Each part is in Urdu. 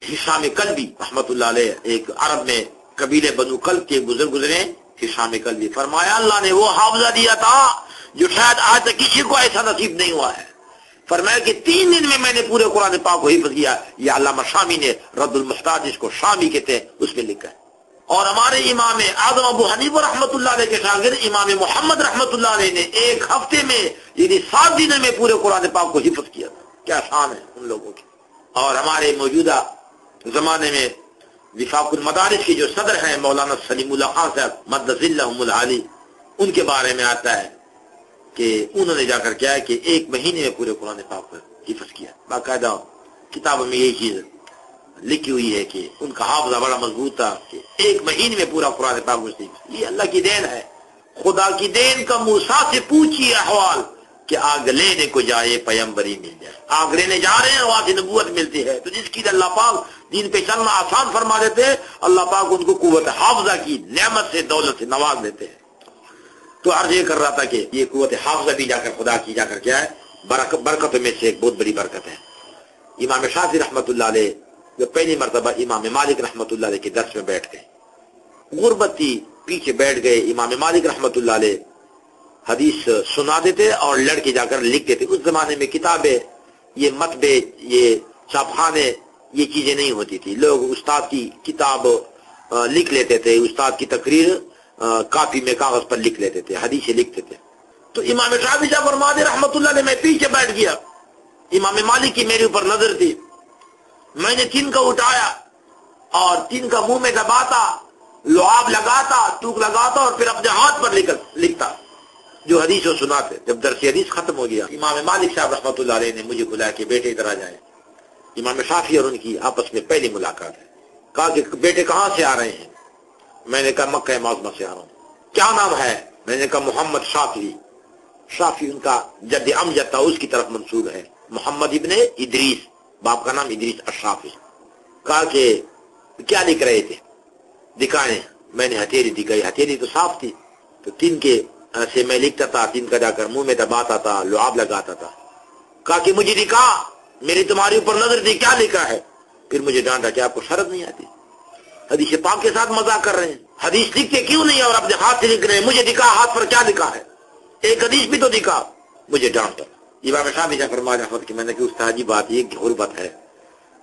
ہشام کلبی رحمت اللہ علیہ، ایک عرب میں قبیلے بنو کلب کے بزرگ گزرے، ہشام کلبی، فرمایا اللہ نے وہ حافظہ دیا تھا جو شاید آج تک کسی کو ایسا نصیب نہیں ہوا ہے۔ فرمایا کہ 3 دن میں نے پورے قرآن پاک کو حفظ کیا۔ یہ علامہ شامی نے رد المحتاج، جس کو شامی کہتے ہیں، اس میں لکھا ہے۔ اور ہمارے امام اعظم ابو حنیفہ رحمۃ اللہ علیہ کے شاگرد امام محمد رحمۃ اللہ علیہ نے 1 ہفتے میں یعنی 7 دنوں میں پورے قرآن پاک کو حفظ کیا تھا۔ کیا شان ہے ان لوگوں کی۔ اور ہمارے موجودہ زمانے میں وفاق المدارس کے جو صدر ہیں مولانا سلیم اللہ خان صاحب مدد اللہم العالی، ان کے بارے میں آتا ہے کہ انہوں نے جا کر کیا ہے کہ 1 مہینے میں پورے قرآن پاک کو حفظ کیا۔ باقاعدہ کتابوں میں یہی چیز لکھی ہوئی ہے کہ ان کا حافظہ بڑا مضبوط تھا کہ 1 مہینے میں پورا قرآن پاک کو حفظ۔ یہ اللہ کی دین ہے، خدا کی دین کا موسیٰ سے پوچھیے احوال کہ آگ لینے کو جائے پیمبری مل جائے۔ آگ لینے جا رہے ہیں، وہاں سے نبوت ملتی ہے، تو جس کی اللہ پاک دین پہ چلنا آسان فرما دیتے ہیں، اللہ پاک ان کو قوت حافظہ کی نعمت سے دولت سے نواز دیتے ہیں۔ تو عرض یہ کر رہا تھا کہ یہ قوت حافظہ بھی جا کر خدا کی جا کر کیا ہے برکتوں میں سے ایک بہت بڑی برکت ہے۔ امام شافعی رحمۃ اللہ علیہ جو پہلی مرتبہ امام مالک رحمۃ اللہ علیہ کے درس میں بیٹھ گئے، غربت تھی، پیچھے بیٹھ گئے۔ امام مالک رحمۃ اللہ علیہ حدیث سنا دیتے اور لڑکے جا کر لکھ دیتے۔ اس زمانے میں کتابیں، یہ مطبع، یہ چھاپخانے، یہ چیزیں نہیں ہوتی تھی۔ لوگ استاد کی کتاب لکھ لیتے تھے، استاد کی تقریر کاپی میں کاغذ پر لکھ لیتے تھے، حدیثیں لکھتے تھے۔ تو امام شافعی صاحب فرماتے رحمۃ اللہ علیہ میں پیچھے بیٹھ گیا، امام مالک کی میرے اوپر نظر تھی، میں نے تین کا اٹھایا اور تین کا منہ میں دباتا، لعاب لگاتا، تھوک لگاتا اور پھر اپنے ہاتھ پر لکھتا جو حدیث و سناتے۔ جب درس حدیث ختم ہو گیا، امام مالک صاحب رحمۃ اللہ علیہ نے مجھے بلایا کہ بیٹے ادھر آ جائیں۔ امام شافعی اور ان کی آپس میں پہلی ملاقات ہے۔ کہا کہ بیٹے کہاں سے آ رہے ہیں؟ میں نے کہا مکہ معظمہ سے آ رہا ہوں۔ کیا نام ہے؟ میں نے کہا محمد شافعی۔ شافعی ان کا جد امجد تھا، اس کی طرف منسوب ہے، محمد ابن ادریس، باپ کا نام ادریس الشافعی۔ کہا کہ کیا لکھ رہے تھے؟ دکھائیں۔ میں نے ہتھیلی دکھائی، ہتھیلی تو صاف تھی، تو تین کے سے میں لکھتا تھا، تین کا جا کر منہ میں دباتا تھا، لعاب لگاتا تھا۔ کہا کہ مجھے دکھا، میری تمہاری اوپر نظر تھی، کیا لکھا ہے؟ پھر مجھے ڈانٹا کہ آپ کو شرط نہیں آتی، حدیث پاک کے ساتھ مذاق کر رہے ہیں، حدیث لکھتے کیوں نہیں اور اپنے ہاتھ سے لکھ رہے ہیں؟ مجھے دکھا ہاتھ پر کیا لکھا ہے، ایک حدیث بھی تو دکھا۔ مجھے ڈانٹا۔ امام شافعی فرمایا کہ میں نے کہ استاد جی بات یہ غربت ہے،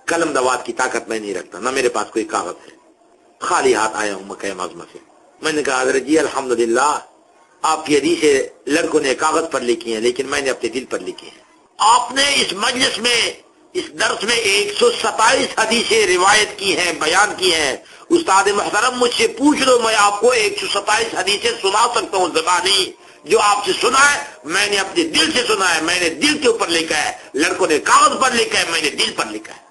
قلم دوات کی طاقت میں نہیں رکھتا، نہ میرے پاس کوئی کاغذ ہے، خالی ہاتھ آیا ہوں مکہ معظمہ سے۔ میں نے کہا حضرت جی الحمدللہ آپ کی حدیثیں لڑکوں نے کاغذ پر لکھی ہیں، لیکن میں نے اپنے دل پر لکھی ہیں۔ آپ نے اس مجلس میں، اس درس میں 127 حدیثیں روایت کی ہیں، بیان کی ہیں۔ استاد محترم مجھ سے پوچھ لو، میں آپ کو 127 حدیثیں سنا سکتا ہوں زبانی۔ جو آپ سے سنا ہے میں نے اپنے دل سے سنا ہے، میں نے دل کے اوپر لکھا ہے، لڑکوں نے کاغذ پر لکھا ہے، میں نے دل پر لکھا ہے۔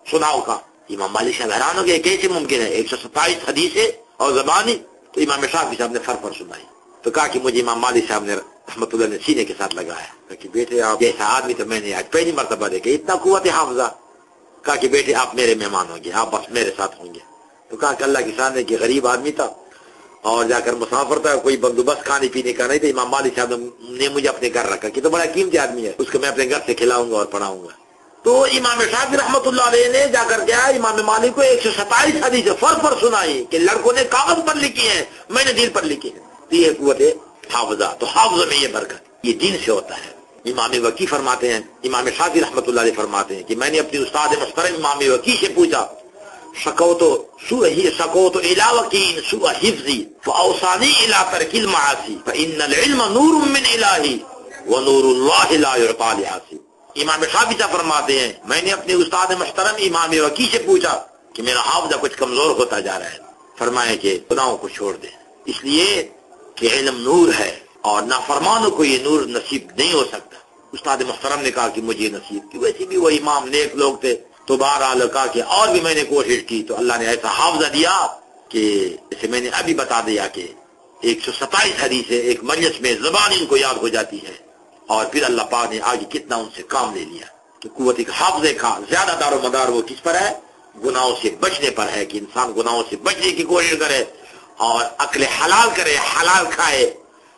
سناؤ کا امام مالک صاحب حیران ہو گئے، کیسے ممکن ہے 127 حدیثیں اور زبانی؟ تو امام شافعی صاحب نے فر پر سنائی۔ تو کہا کہ مجھے امام مالک صاحب نے رحمۃ اللہ نے سینے کے ساتھ لگایا کہ بیٹے آپ جیسا آدمی تو میں نے آج پہلی مرتبہ دیکھا، اتنا قوت حافظہ۔ کہا کہ بیٹے آپ میرے مہمان ہوں گے، آپ بس میرے ساتھ ہوں گے۔ تو کہا کہ اللہ کی شان ہے کہ غریب آدمی تھا اور جا کر مسافر تھا، کوئی بندوبست کھانے پینے کا نہیں تھا۔ امام مالک صاحب نے مجھے اپنے گھر رکھا کہ تو بڑا قیمتی آدمی ہے، اس کو میں اپنے گھر سے کھلاؤں گا اور پڑھاؤں گا۔ تو امام شافعی رحمۃ اللہ علیہ نے جا کر کیا امام مالک کو 127 حدیث فر پر سنائی کہ لڑکوں نے کاغذ پر لکھی ہیں، میں نے دل پر لکھی ہے۔ یہ قوت حافظہ، تو حافظہ میں یہ برکت یہ دین سے ہوتا ہے۔ امام وکی فرماتے ہیں، امام شافعی رحمۃ اللہ علیہ فرماتے ہیں کہ میں نے اپنی استاد محترم امام وکی سے پوچھا، شکوت الى وکیل سوء حفظی فاوصانی الى ترک المعاصی فان العلم نور من الہی ونور اللہ لا یعطی لعاصی۔ امام شافعی صاحب فرماتے ہیں میں نے اپنے استاد محترم امام وکی سے پوچھا کہ میرا حافظہ کچھ کمزور ہوتا جا رہا ہے، فرمایا کہ گناہوں کو چھوڑ دیں، اس لیے کہ علم نور ہے اور نافرمانوں کو یہ نور نصیب نہیں ہو سکتا۔ استاد محترم نے کہا کہ مجھے نصیب کی، ویسے بھی وہ امام نیک لوگ تھے، تو بہرحال کہا کہ اور بھی میں نے کوشش کی تو اللہ نے ایسا حافظہ دیا کہ جیسے میں نے ابھی بتا دیا کہ 127 حدیثیں ایک مجلس میں زبان ان کو یاد ہو جاتی ہے، اور پھر اللہ پاک نے آگے کتنا ان سے کام لے لیا کہ قوت ایک حافظے کا زیادہ دار و مدار وہ کس پر ہے؟ گناہوں سے بچنے پر ہے، کہ انسان گناہوں سے بچنے کی کوشش کرے اور عقل حلال کرے، حلال کھائے،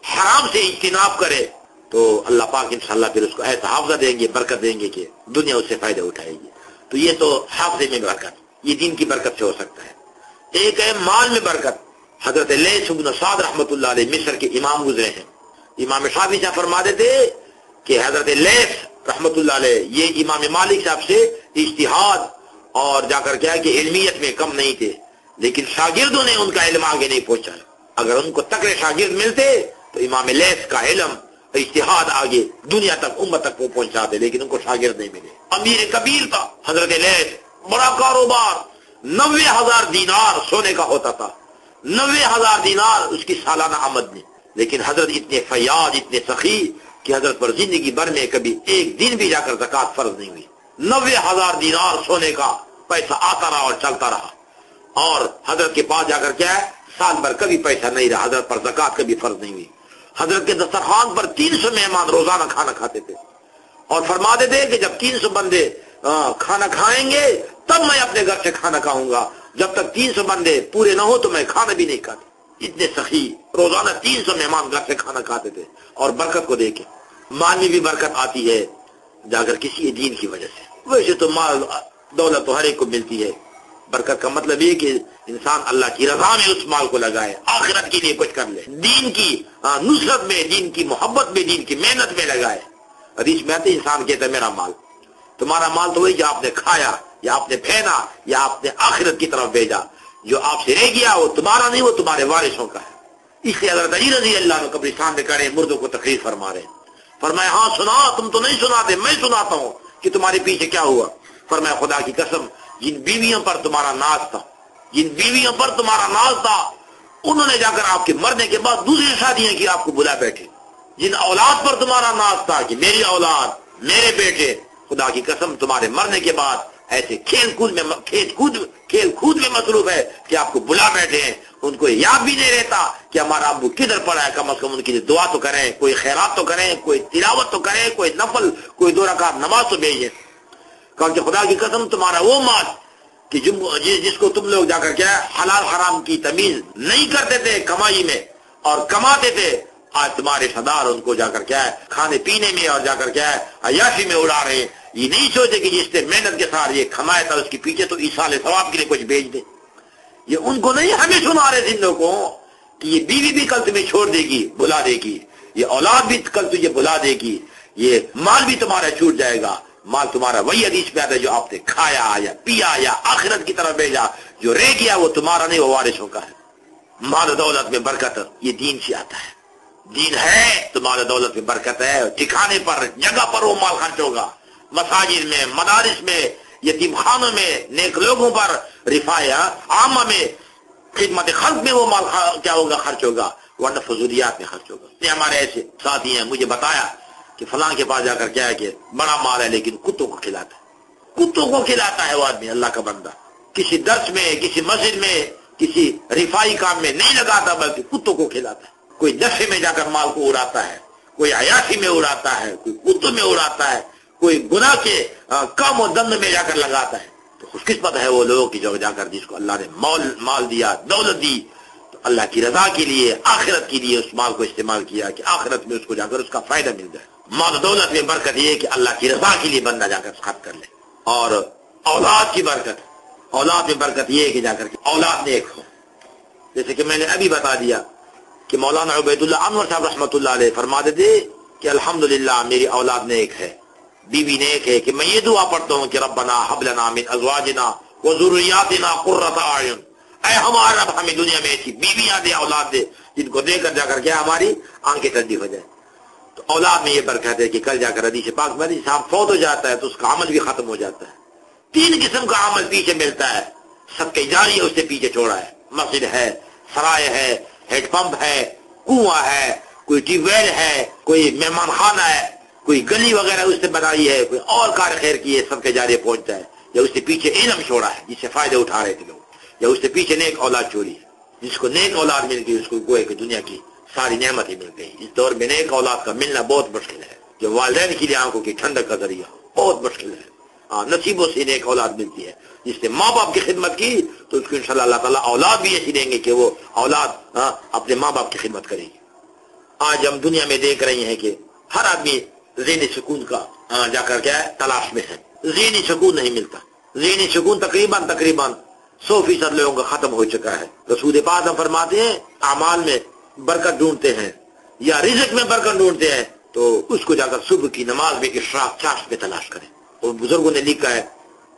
حرام سے اجتناب کرے، تو اللہ پاک انشاءاللہ پھر اس کو ایسا حافظہ دیں گے، برکت دیں گے کہ دنیا اس سے فائدہ اٹھائے گی۔ تو یہ تو حافظے میں برکت، یہ دین کی برکت سے ہو سکتا ہے۔ ایک ہے مال میں برکت۔ حضرت لیث بن سعد رحمۃ اللہ علیہ مصر کے امام گزرے ہیں۔ امام شافعی صاحب فرماتے تھے کہ حضرت لیث رحمۃ اللہ علیہ یہ امام مالک صاحب سے اجتہاد اور جا کر کیا کہ علمیت میں کم نہیں تھے، لیکن شاگردوں نے ان کا علم آگے نہیں پہنچا۔ اگر ان کو تکڑے شاگرد ملتے تو امام لیث کا علم اجتہاد آگے دنیا تک امت تک وہ پہنچاتے، لیکن ان کو شاگرد نہیں ملے۔ امیر کبیر تھا حضرت لیث، بڑا کاروبار، 90,000 دینار سونے کا ہوتا تھا، 90,000 دینار اس کی سالانہ آمدنی، لیکن حضرت اتنے فیاض اتنے سخی کہ حضرت پر زندگی بھر میں کبھی ایک دن بھی جا کر زکوٰۃ فرض نہیں ہوئی۔ 90,000 دینار سونے کا پیسہ آتا رہا اور چلتا رہا، اور حضرت کے پاس جا کر کیا ہے سال بھر کبھی پیسہ نہیں رہا، حضرت پر زکوٰۃ کبھی فرض نہیں ہوئی۔ حضرت کے دسترخوان پر 300 مہمان روزانہ کھانا کھاتے تھے، اور فرماتے تھے کہ جب 300 بندے کھانا کھائیں گے تب میں اپنے گھر سے کھانا کھاؤں گا، جب تک 300 بندے پورے نہ ہو تو میں کھانا بھی نہیں کھاتا۔ اتنے سخی، روزانہ 300 مہمان گھر سے کھانا کھاتے تھے۔ اور برکت کو دیکھیں، مال میں بھی برکت آتی ہے جا کر کسی دین کی وجہ سے۔ ویسے تو مال دولت تو ہر ایک کو ملتی ہے، برکت کا مطلب یہ کہ انسان اللہ کی رضا میں اس مال کو لگائے، آخرت کے لیے کچھ کر لے، دین کی نصرت میں، دین کی محبت میں، دین کی محنت میں لگائے۔ حدیث میں آتے انسان کہتا ہے میرا مال، تمہارا مال تو وہی جو آپ نے کھایا یا آپ نے پھینا یا آپ نے آخرت کی طرف بھیجا، جو آپ سے رہ گیا وہ تمہارا نہیں، وہ تمہارے وارثوں کا ہے۔ اس لیے حضرت علی رضی اللہ عنہ قبرستان میں کھڑے مردوں کو تقریر فرما رہے ہیں۔ فرمایا ہاں سنا، تم تو نہیں سناتے، میں سناتا ہوں کہ تمہارے پیچھے کیا ہوا۔ فرمایا خدا کی قسم جن بیویوں پر تمہارا ناز تھا، جن بیویوں پر تمہارا ناز تھا، انہوں نے جا کر آپ کے مرنے کے بعد دوسری شادیاں کی، آپ کو بلا بیٹھے۔ جن اولاد پر تمہارا ناز تھا کہ میری اولاد، میرے بیٹے، خدا کی قسم تمہارے مرنے کے بعد ایسے کھیل کود میں مصروف ہے کہ آپ کو بلا بیٹھے ہیں۔ ان کو یاد بھی نہیں رہتا کہ ہمارا ابو کدھر پڑا ہے، کم از کم ان کے لیے دعا تو کریں، کوئی خیرات تو کریں، کوئی تلاوت تو کریں، کوئی نفل، کوئی 2 رکعت نماز تو بھیجیں۔ کہ خدا کی قسم تمہارا وہ مال کہ جس کو تم لوگ جا کر کیا حلال حرام کی تمیز نہیں کرتے تھے کمائی میں اور کماتے تھے، آج تمہارے صدار ان کو جا کر کیا ہے کھانے پینے میں اور جا کر کیا ہے عیاشی میں اڑا رہے ہیں۔ یہ نہیں سوچے کہ جس نے محنت کے ساتھ یہ کھمایا تھا اس کے پیچھے تو ایصال ثواب کے لیے کچھ بھیج دے۔ یہ ان کو نہیں، ہمیں سنا رہے زندوں کو کہ یہ بیوی بھی کل تمہیں چھوڑ دے گی، بلا دے گی، یہ اولاد بھی کل تجھے بلا دے گی، یہ مال بھی تمہارا چھوٹ جائے گا۔ مال تمہارا وہی حدیث میں آتا ہے جو آپ نے کھایا یا پیا یا آخرت کی طرف بھیجا، جو رہ گیا وہ تمہارا نہیں، وہ وارثوں کا ہے۔ مال دولت میں برکت یہ دین سے آتا ہے، دین ہے تو مال دولت میں برکت ہے۔ ٹھکانے پر، جگہ پر وہ مال خرچ ہوگا، مساجد میں، مدارس میں، یتیم خانوں میں، نیک لوگوں پر، رفاع عامہ میں، خدمت خلق میں وہ مال کیا ہوگا خرچ ہوگا، ورنہ فضولیات میں خرچ ہوگا۔ یہ ہمارے ایسے ساتھی ہیں، مجھے بتایا کہ فلاں کے پاس جا کر کیا ہے کہ بڑا مال ہے لیکن کتوں کو کھلاتا ہے، کتوں کو کھلاتا ہے وہ آدمی، اللہ کا بندہ کسی درس میں، کسی مسجد میں، کسی رفائی کام میں نہیں لگاتا بلکہ کتوں کو کھلاتا ہے۔ کوئی نشے میں جا کر مال کو اڑاتا ہے، کوئی عیاشی میں اڑاتا ہے، کوئی کتوں میں اڑاتا ہے، کوئی گناہ کے کام و دند میں جا کر لگاتا ہے۔ تو خوش قسمت ہے وہ لوگ کی جو جا کر جس کو اللہ نے مال دیا، دولت دی، تو اللہ کی رضا کے لیے، آخرت کے لیے اس مال کو استعمال کیا کہ آخرت میں اس کو جا کر اس کا فائدہ مل جائے۔ مال و دولت میں برکت یہ ہے کہ اللہ کی رضا کے لیے بندہ جا کر خرچ کر لے۔ اور اولاد کی برکت، اولاد میں برکت یہ ہے کہ جا کر کے اولاد نیک ہو۔ جیسے کہ میں نے ابھی بتا دیا کہ مولانا عبید اللہ انور صاحب رحمۃ اللہ علیہ فرماتے تھے کہ الحمدللہ میری اولاد نیک ہے، بیوی نیک ہے، کہ میں یہ دعا پڑھتا ہوں کہ ربنا حب لنا من ازواجنا وذریاتنا قرۃ اعین، اے ہمارا رب ہمیں دنیا میں ایسی بیویاں دے، اولاد دے جن کو دے کر جا کر کیا ہماری آنکھیں ٹھنڈی ہو جائے۔ تو اولاد میں یہ برکت ہے کہ کل جا کر حدیث پاک میں انسان فوت ہو جاتا ہے تو اس کا عمل بھی ختم ہو جاتا ہے۔ 3 قسم کا عمل پیچھے ملتا ہے، صدقہ جاریہ اس سے پیچھے چھوڑا ہے، مسجد ہے، سرائے ہے، ہیڈ پمپ ہے، کنواں ہے، کوئی ٹیوب ویل ہے، کوئی مہمان خانہ ہے، کوئی گلی وغیرہ اس سے بنائی ہے، کوئی اور کار خیر کی ہے، صدقہ جاریہ پہنچتا ہے، یا اس سے پیچھے علم چھوڑا ہے جس سے فائدے اٹھا رہے تھے لوگ، یا اس سے پیچھے نیک اولاد چھوڑی ہے۔ جس کو نیک اولاد مل گئی اس کو گوئے کہ دنیا کی ساری نعمتیں مل گئی۔ اس دور میں نیک اولاد کا ملنا بہت مشکل ہے، جو والدین کے لیے آنکھوں کی ٹھنڈک کا ذریعہ بہت مشکل ہے۔ نصیبوں سے نیک اولاد ملتی ہے، جس نے ماں باپ کی خدمت کی تو اس کو انشاءاللہ اللہ تعالیٰ اولاد بھی ایسی دیں گے کہ وہ اولاد اپنے ماں باپ کی خدمت کرے گی۔ آج ہم دنیا میں دیکھ رہے ہیں کہ ہر آدمی ذہنی سکون کا جا کر کیا ہے تلاش میں ہے، ذہنی سکون نہیں ملتا، ذہنی سکون تقریباً 100% لوگوں کا ختم ہو چکا ہے۔ رسول پاک ہم فرماتے ہیں اعمال میں برکت ڈھونڈتے ہیں یا رزق میں برکت ڈھونڈتے ہیں تو اس کو جا کر صبح کی نماز میں اشراق چاشت میں تلاش کریں۔ اور بزرگوں نے لکھا ہے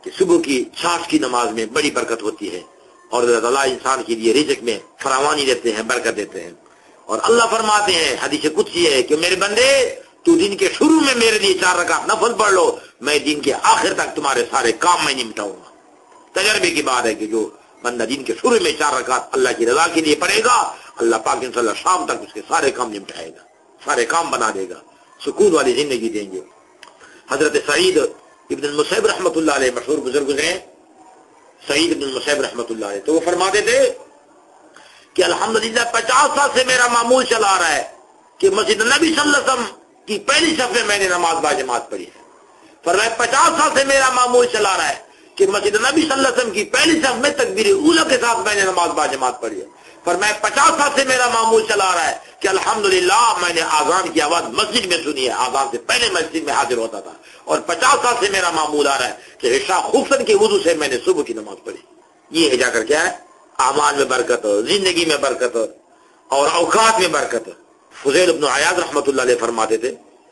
کہ صبح کی چاشت کی نماز میں بڑی برکت ہوتی ہے اور اللہ تعالیٰ انسان کے لیے رزق میں فراوانی دیتے ہیں، برکت دیتے ہیں۔ اور اللہ فرماتے ہیں حدیث قدسی ہے کہ میرے بندے تو دن کے شروع میں میرے لیے 4 رکعت نفل پڑھ لو، میں دن کے آخر تک تمہارے سارے کام میں نمٹاؤں گا۔ تجربے کی بات ہے کہ جو بندہ دن کے شروع میں 4 رکعت اللہ کی رضا کے لیے پڑھے گا، اللہ پاک انشاءاللہ شام تک اس کے سارے کام نمٹائے گا، سارے کام بنا دے گا، سکون والی زندگی دیں گے۔ حضرت سعید ابن المسیب رحمۃ اللہ علیہ مشہور بزرگ ہیں، سعید ابن المسیب رحمۃ اللہ علیہ، تو وہ فرماتے تھے کہ الحمدللہ 50 سال سے میرا معمول چلا رہا ہے کہ مسجد نبی صلی اللہ علیہ وسلم کی پہلی صف میں میں نے نماز با جماعت پڑھی ہے۔ فرمایا 50 سال سے میرا معمول چلا رہا ہے کہ مسجد نبی صلی اللہ علیہ وسلم کی پہلی صف میں تکبیر اولیٰ کے ساتھ میں نے نماز با جماعت پڑھی ہے۔ فرمایا 50 سال سے میرا معمول چلا رہا ہے کہ الحمدللہ میں نے اذان کی آواز مسجد میں سنی ہے، اذان سے پہلے مسجد میں حاضر ہوتا تھا۔ اور 50 سال سے میرا معمول آ رہا ہے کہ عشاء خوفن کے وضو سے میں نے صبح کی نماز پڑھی۔ یہ ہے جا کر کیا ہے اعمال میں برکت، زندگی میں برکت اور اوقات میں برکت۔ فضیل ابن عیاض رحمۃ اللہ علیہ فرماتے تھے،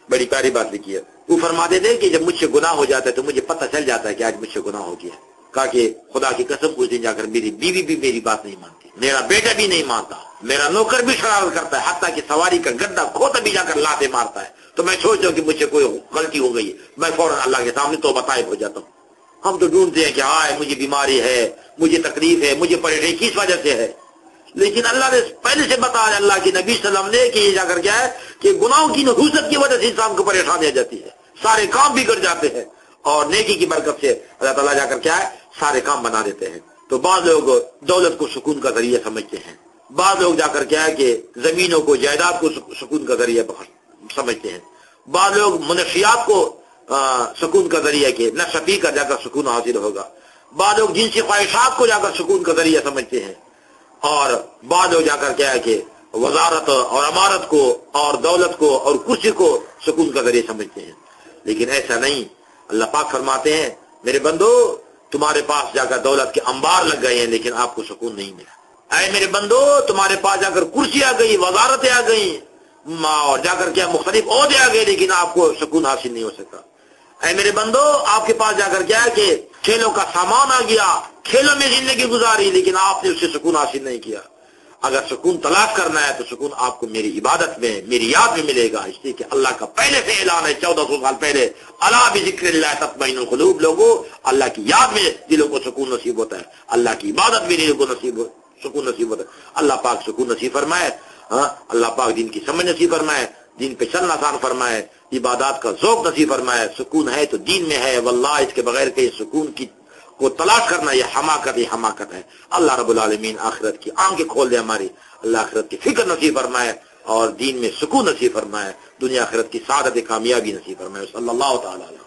بڑی پیاری بات لکھی ہے، وہ فرماتے تھے کہ جب مجھ سے گناہ ہو جاتا ہے تو مجھے پتہ چل جاتا ہے کہ آج مجھ سے گناہ ہو گیا۔ کہا کہ خدا کی قسم اس دن جا کر میری بیوی بھی میری بات نہیں مانتی، میرا بیٹا بھی نہیں مانتا، میرا نوکر بھی شرارت کرتا ہے، حتیٰ کہ سواری کا گڈھا کھوتا بھی جا کر لاتے مارتا ہے۔ تو میں سوچتا ہوں کہ مجھ سے کوئی غلطی ہو گئی ہے، میں فوراً اللہ کے سامنے توبہ طائب ہو جاتا ہوں۔ ہم تو ڈھونڈتے ہیں کہ مجھے بیماری ہے، مجھے تکلیف ہے، مجھے پریشانی کس وجہ سے ہے، لیکن اللہ نے پہلے سے بتایا اللہ کے نبی صلی اللہ علیہ وسلم نے کہ یہ جا کر کیا ہے کہ گناہوں کی نحوست کی وجہ سے انسان کو پریشانی آ جاتی ہے، سارے کام بگڑ جاتے ہیں، اور نیکی کی برکت سے اللہ تعالیٰ جا کر کیا ہے سارے کام بنا دیتے ہیں۔ تو بعض لوگ دولت کو سکون کا ذریعہ سمجھتے ہیں، بعض لوگ جا کر کیا ہے کہ زمینوں کو جائیداد کو سکون کا ذریعہ سمجھتے ہیں، بعض لوگ منشیات کو سکون کا ذریعہ کہ نشہ پی کر جا کر سکون حاصل ہوگا، بعض لوگ جنسی خواہشات کو جا کر سکون کا ذریعہ سمجھتے ہیں، اور بعض لوگ جا کر کیا ہے کہ وزارت اور امارت کو اور دولت کو اور کرسی کو سکون کا ذریعہ سمجھتے ہیں، لیکن ایسا نہیں۔ اللہ پاک فرماتے ہیں میرے بندو تمہارے پاس جا کر دولت کے انبار لگ گئے ہیں لیکن آپ کو سکون نہیں ملا۔ اے میرے بندو تمہارے پاس جا کر کرسی آ گئی، وزارتیں آ گئی اور جا کر کیا مختلف عہدے آ گئے لیکن آپ کو سکون حاصل نہیں ہو سکا۔ اے میرے بندو آپ کے پاس جا کر کیا ہے کہ کھیلوں کا سامان آ گیا، کھیلوں میں زندگی گزاری لیکن آپ نے اس سے سکون حاصل نہیں کیا۔ اگر سکون تلاش کرنا ہے تو سکون آپ کو میری عبادت میں، میری یاد میں ملے گا، اس لیے کہ اللہ کا پہلے سے اعلان ہے 1400 سال پہلے، الا بذکر اللہ تطمئن القلوب، لوگوں اللہ کی یاد میں دلوں کو سکون نصیب ہوتا ہے، اللہ کی عبادت میں دلوں کو سکون نصیب ہوتا ہے۔ اللہ پاک سکون نصیب فرمائے، اللہ پاک دین کی سمجھ نصیب فرمائے، دین پہ چلنا آسان فرمائے، عبادات کا ذوق نصیب فرمائے۔ سکون ہے تو دین میں ہے، واللہ اس کے بغیر کہ سکون کی کو تلاش کرنا یہ حماقت ہے۔ اللہ رب العالمین آخرت کی آنکھیں کھول دے ہماری، اللہ آخرت کی فکر نصیب فرمائے اور دین میں سکون نصیب فرمائے، دنیا آخرت کی سعادت کامیابی نصیب فرمائے۔ صلی اللہ تعالی علیہ